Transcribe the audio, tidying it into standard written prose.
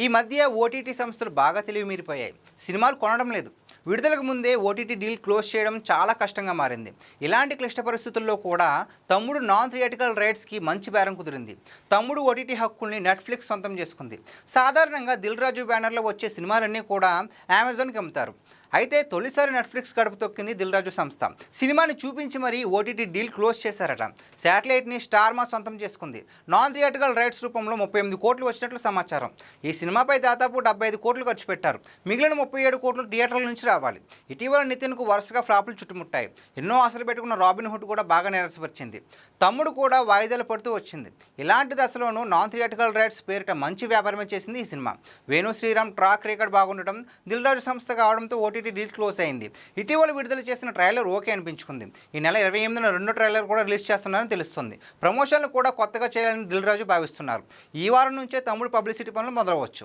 ఈ మధ్య ఓటీటీ సంస్థలు బాగా తెలివిమీరిపోయాయి. సినిమాలు కొనడం లేదు. విడుదలకు ముందే ఓటీటీ డీల్ క్లోజ్ చేయడం చాలా కష్టంగా మారింది. ఇలాంటి క్లిష్ట పరిస్థితుల్లో కూడా తమ్ముడు నాన్ థియేటికల్ రైట్స్కి మంచి బేరం కుదిరింది. తమ్ముడు ఓటీటీ హక్కుల్ని నెట్ఫ్లిక్స్ సొంతం చేసుకుంది. సాధారణంగా దిల్ రాజు బ్యానర్లో వచ్చే సినిమాలన్నీ కూడా అమెజాన్కి అమ్ముతారు. అయితే తొలిసారి నెట్ఫ్లిక్స్ గడప తొక్కింది దిల్ రాజు సంస్థ. సినిమాని చూపించి మరీ ఓటీటీ డీల్ క్లోజ్ చేశారట. శాటిలైట్ని స్టార్ మా సొంతం చేసుకుంది. నాన్ థియేటికల్ రైట్స్ రూపంలో 38 కోట్లు వచ్చినట్లు సమాచారం. ఈ సినిమాపై దాదాపు 75 కోట్లు ఖర్చు పెట్టారు. మిగిలిన 37 కోట్లు థియేటర్ల నుంచి రావాలి. ఇటీవల నితిన్కు వరుసగా ఫ్లాపులు చుట్టుముట్టాయి. ఎన్నో ఆశలు పెట్టుకున్న రాబిన్ హుడ్ కూడా బాగా నిరాశపరిచింది. తమ్ముడు కూడా వాయిదాలు పడుతూ వచ్చింది. ఇలాంటి దశలోనూ నాన్ థియేటికల్ రైట్స్ పేరిట మంచి వ్యాపారమే చేసింది ఈ cinema. Venu Sriram track record బాగుండటం, దిల్ రాజు సంస్థ కావడంతో ఓటీటీ డీల్ క్లోజ్ అయింది. ఇటీవల విడుదల చేసిన ట్రైలర్ ఓకే అనిపించుకుంది. ఈ నెల 28న రెండో ట్రైలర్ కూడా రిలీజ్ చేస్తున్నారని తెలుస్తుంది. ప్రమోషన్లు కూడా కొత్తగా చేయాలని దిల్ రాజు భావిస్తున్నారు. ఈ వారం నుంచే తమ్ముడు పబ్లిసిటీ పనులు మొదలవచ్చు.